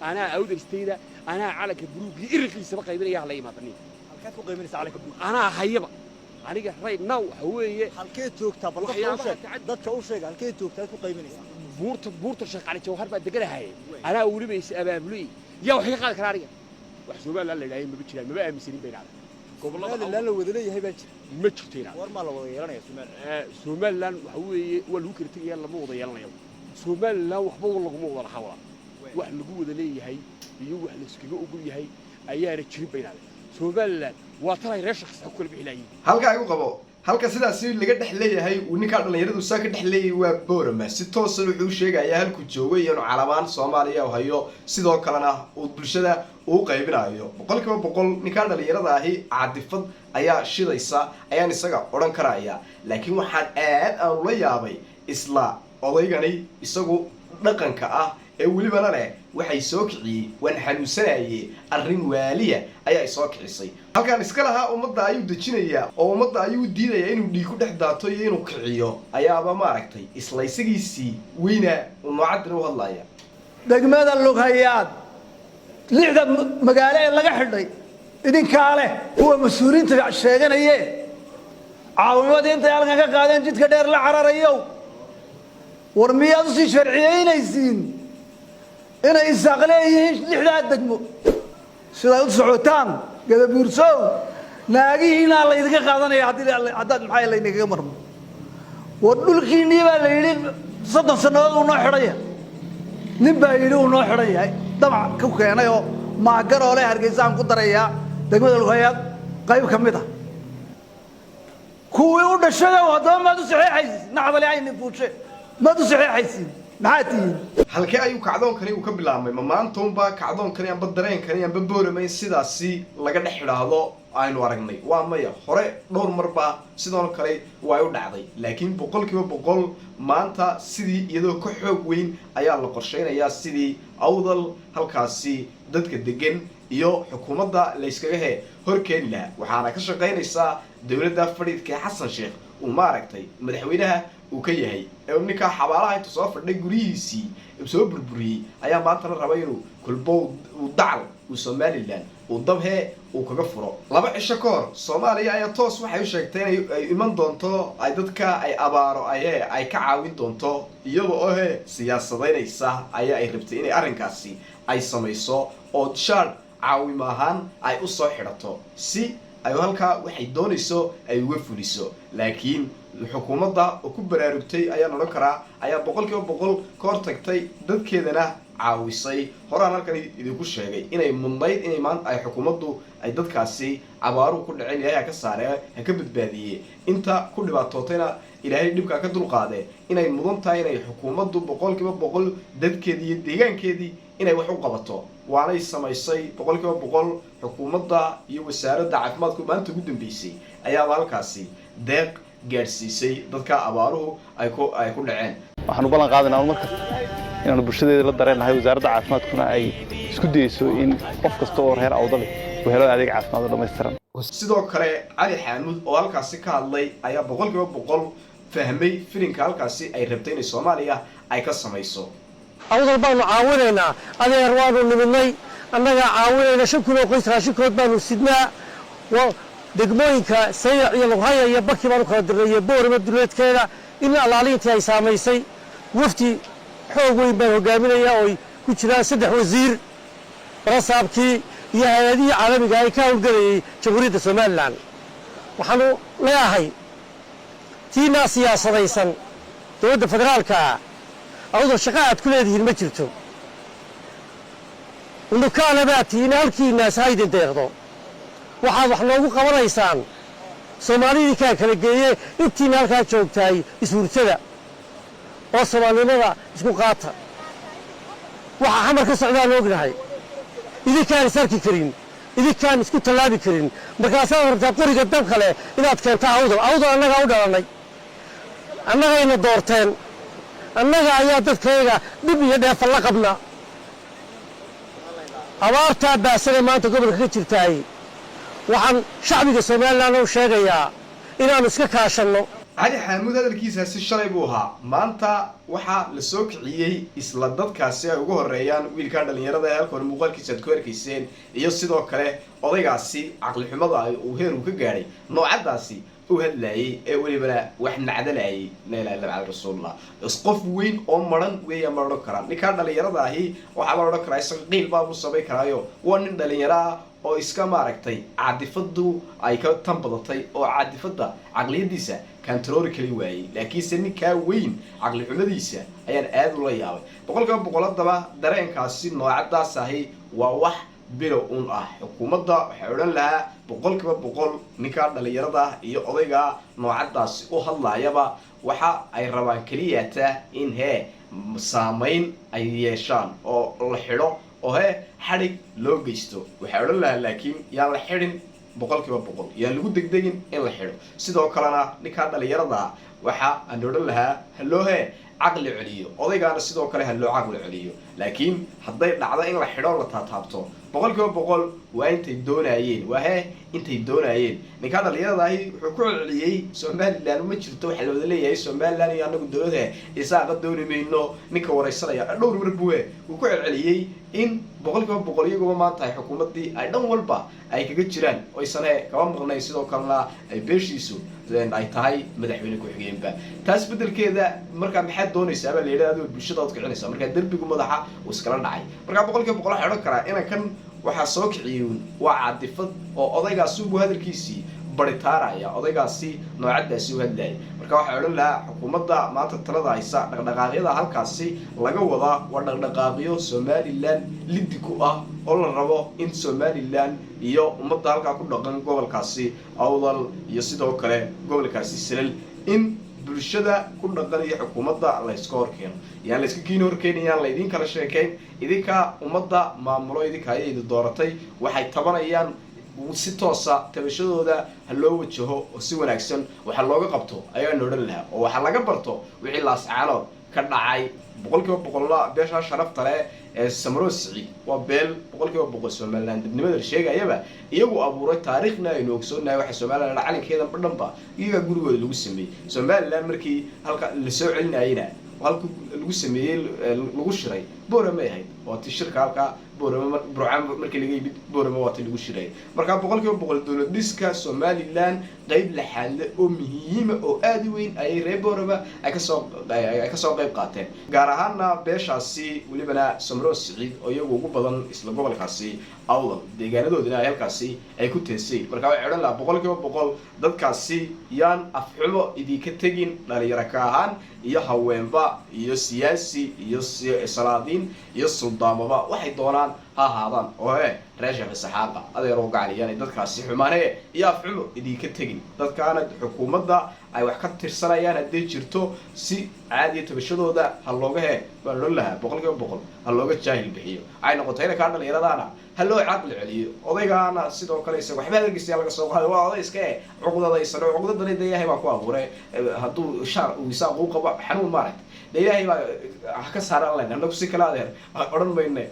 أنا أود استيدا أنا على كبروك يرخي سبق يبني على ما بني halkaad ku qiiminaysa على كبروك أنا هيبة أنا جرّي نو هو halkeed joogtaa bal dadka u sheeg halkeed joogtaa ku qiiminaysa بورت الشيخ على جوهر بعد دقنا هاي أنا أولي بيس أبابلي يا وحي قال كرارية وحسوبة لا لا ما بتشيل ما بقى مسيرين بين عالم قبل لا لا وذلي هي بنت ما تشتينا ورما لا ويرنا يا سومال لا هو الوكر تيجي يلا مو ضيالنا يوم سومال لا وحبوا والله مو ولا حوار واحد نقول ذلي هي يجوا واحد نسكجوا وقول هي أيار تشيل بين عالم سومال لا وترى يرشخ كل بحلاي هل كايو قبو halka sidaas laga dhaxleeyahay uu ninka dhalinyaradu saa ka dhaxleeyay waa Boorama si toos ah wuxuu sheegayaa halku joogay inuu calaamad Soomaaliya oo hayo sidoo kalena uu bulshada uu qaybinayo boqolkiiba boqol ninka dhalinyarada ahi caadifad ayaa shidaysa ayaan isaga oran karaya laakiin waxaan aan la yaabay isla odaygani isagu dhaqanka ah ee waliba leh waxay soo kiciyay wan xanuunsanayay arrin waaliya ayaa soo kicisay halkan iska laha ummadda ayuu dajinaya oo ummadda ayuu diidaya inuu dhiig ku dhex daato iyo inuu kiciyo ayaaba maaragtay isla isagiisii weyna uu noocadna u hadlaya degmada Lughayad lixda magaalo ee laga xidhay idinka leh kuwa mas'uuliyiinta sheeganaya caawimada inta halkan ka qaadeen jidka dheer la cararayo war miyaad si sharciyeynaysiin inay isaqleeyeen lixda degmo sida u socotaan gadabuursow naagihiina la idinka qaadanaya hadii maxay la idinka marmo wadulkiinii baa la yiri 30 sanadood uu noo xidhay nin baa yiri uu noo xidhay damac ku keenay oo maagar oo leh Hargeysa ku daraya degmada Lughayad qayb kamid ah kuwii u dhashay wadama ma u saxiixaysid nacdal ay nin fuushe ma u saxiixaysid maxaatiin halkee ayuu kacdoonkani uu ka bilaabmay maantoonba kacdoonkani amba dareenkani amba Boorama sidaasi laga dhex xidhaado aynu aragnay waa maya hore dhowr marba sidoo kale way u dhacday laakiin boqolkiiba boqol maanta sidii iyadoo ka xoog weyn ayaa la qorsheynayaa sidii awdal halkaasi dadka degan iyo xukuumadda la iskaga horkeeni lahaa waxaana ka shaqeynaysaa dawladda fadhiidka Xasan Sheekh uu maaragtay madaxweynaha uu ka yahay ee ninka xabaalaha inta soo fadhay gurigiisii soo burburiyay ayaa maanta la rabay inuu kulbo uu dacal uu Somaliland uu dabhe uu kaga furo laba cisho ka hor Soomaaliya ayaa toos waxay u sheegtay inay iman doonto ay dadka ay abaaro ay ka caawin doonto iyadoo siyaasadeynaysa ayaa ay rabtay inay arrinkaasi ay samayso oo shaad caawimo ahaan ay u soo xidhato si ay halka waxay doonayso ay uga fuliso laakiin xukuumadda oo ku baraarugtay ayaa noqon kara ayaa boqolkiiba boqol ka hortagtay dadkeedana caawisay horaan halkan idinku sheegay inay mudnayd inay maanta ay xukuumaddu ay dadkaasi abaaru ku dhaceen Ilaahay ka saaray ka badbaadiyay inta ku dhibaatootayna Ilaahay dhibka ka dulqaaday inay mudan tahay inay xukuumaddu boqolkiiba boqol dadkeedii iyo deegaankeedii inay wax u qabato waanay samaysay boqolkiiba boqol xukuumadda iyo wasaaradda caafimaadku maanta ugu dambeysay ayaa halkaasi deeq gaarsiisay dadka abaaruhu ay ku dhaceen waxaan u ballan qaadanayaa markasta inaan bulshadeeda la dareenahay wasaaradda caafimaadkuna ay isku dayso in qof kasta oo reer awdal uu helo adeeg caafimaad oo dhameystiran sidoo kale Cali Xamuud oo halkaasi ka hadlay ayaa boqolkiiba boqol fahmay filinka halkaasi ay rabtay in Soomaaliya ay ka samayso awdal baanu caawinaynaa adeer waanu nimidnay annaga caawinayna 5 kun oo qoys raashikood baanu sidnaa degmooyinka Sayr iyo Lughaya iyo Baki baanu kala dirnay Boorama duleedkeeda in alaalintii ay saameysay wafti xoog weyn baan hogaaminayaa oo ku jira 3 wasiir rasaabkii iyo hay'adaha caalamiga ay ka howlgalayay Jamhuuriyadda Soomaaliland waxaanu leeyahay tiina siyaasadaysan dowladda federaalka awdo shaqo aad ku leedihiin ma jirto undukana baatiina halkiina saayidin deeqdo waxaad wax loogu qabanaysaan Soomaalida ka kala geeyay intii halka joogtay isuurtada oo Soomaalida isku qaata waxa xamar ka socdaan ognahay idinkaan sarki karin idinkaan isku talaabi karin markaas aad rabtaa qoriga dab kale inaad keento awdal annaga u dhalanay annagayna doorteen annaga ayaa dadkayga dib iyo dheef la qabna abaarta baasada maanta gobolka ka jirtay waxaan shacbiga Soomaaliland u sheegayaa inaan iska kaashano cali xamuud hadalkiisaasi shalay buu ahaa maanta waxaa la soo kiciyey isla dadkaasi ay ugu horeeyaan wiilka dhalinyarada ee halka hore muuqaalkiisa aad ku arkayseen iyo sidoo kale odaygaasi caqli xumada uu heerku ka gaadhay noocadaasi u hadlayay ee welibana wax nacdalayay la ilaaha illa rasuulullah qof weyn oo maran weeyaa ma odhan karaan ninka dhalinyarada ahi waxaa la odhan karaa isaga qiil baa u sabay karaayo waa nin dhalinyaro ah oo iska maaragtay caadifadu ay ka tan badatay oo caadifada caqliyadiisa kantaroori kali waayey laakiinse ninkaa weyn caqli xumadiisa ayaan aad ula yaabay boqolkiiba boqoladaba dareenkaasi noocadaas ahi waa wax bilow un ah xukuumadda waxay odhan lahaa boqolkiiba boqol ninkaa dhalinyarada iyo odayga noocadaasi u hadlaayaba waxa ay rabaan keliyata in saamayn ay yeeshaan oo la xidho oo xadhig loo geysto waxay odhan lahaa laakiin yaan la xidhin boqolkiiba boqol yaan lagu degdegin in la xidho sidoo kalena ninkaa dhalinyarada waxa aan odhan lahaa haloo caqli celiyo odaygaana sidoo kale haloo caqli celiyo laakiin hadday dhacdo in la xidho la taataabto boqolkiiba boqol waa intay doonayeen waa intay doonayeen ninkaa dhalinyarada ahi wuxuu ku celceliyey somaliland ma jirto waxa la wada leeyahay somaliland iyo anagu dowlada isaaqa dooni mayno ninka waraysanaya dhowr warbuwe uu ku celceliyey in boqolkiiba boqol iyaguba maanta ay xukuumaddii ay dhan walba ay kaga jiraan oysan kaba maqnayn sidoo kalena ay beeshiisu ay tahay madaxweyne ku-xigeenba taas bedelkeeda markaa maxaad doonaysaa baa la yidhaha adoo bulshada ad kicinaysaa markaa derbigu madaxa uu iskala dhacay markaa boqolkiiba boqol waxay odhan karaa inankan waxaa soo kiciyey waa caadifad oo odaygaasi ubu hadalkiisii baritaaraya odaygaasi noocadaasi u hadlayay marka waxay odhan lahaa xukuumadda maanta talada haysa dhaqdhaqaaqyada halkaasi laga wadaa waa dhaqdhaqaaqyo somaliland liddi ku ah oo la rabo in somaliland iyo ummadda halkaa ku dhaqan gobolkaasi awdal iyo sidoo kale gobolkaasi salal in bulshada ku dhaqan iyo xukuumadda la iska horkeeno yaan la iska kiina horkeenin yaan la idin kala sheekayn idinka ummadda maamulo idinka ayay idin dooratay waxay tabanayaan si toosa tabashadooda ha loo wajaho oo si wanaagsan waxa looga qabto ayaan odhan lahaa oo waxa laga barto wixii laascaanood ka dhacay boqolkiiba boqolla beesha sharafta leh ee Samro Siciid waa beel boqolkiiba boqol Somaliland dibnimada sheegayaba iyagu abuuray taariikhna ay noogsoonay waxa Somaliland calankeeda badhanba iyaga gurigooda lagu sameeyay Somaliland markii halka la soo celinayna halka lagu sameeyay lagu shiray boorama ahayd oo shirka halka boorama burcaan markii laga yimid boorama waa lagu shiray marka boqolkiiba boqol dawlad dhiska Somaliland qayb la xal oo muhiim oo aad u weyn ay reer boorama ay ka soo qayb qaateen gaar ahaan beeshaasi walibana Samro Siciid oo iyagu ugu badan isla gobolkaasi awdal deegaanadoodina ay halkaasi ay ku teesay marka waxay odhan lahaa boqolkiiba boqol dadkaasi yaan afxumo idinka tagin dhalinyaro ka ahaan iyo haweenba iyo siyaasi iyo salaadiin iyo suldaamaba waxay doonaan ha ahaadaan oo reesha saxaaqa adeero gacaliyaan dadkaasi xumaanee iyo afxumo idinka tagin dadkaana xukuumadda ay wax ka tirsanayaan haddii jirto si caadi tabashadooda ha looga baa loo lahaa boqolkiiba boqol ha looga jaahil bixiyo ay noqotayna ka dhalinyaradaana ha loo caqli celiyo odaygaana sidoo kale isaga waxba hadalkiisa laga soo qaaday waa oday iska cuqdadaysan oo cuqdadana ilaahay baa ku abuuray hadduu shaar uu isaaq u qabo xanuun maaragtay ilaahay baa ka saaran leh annagu si kala adeer odhan mayne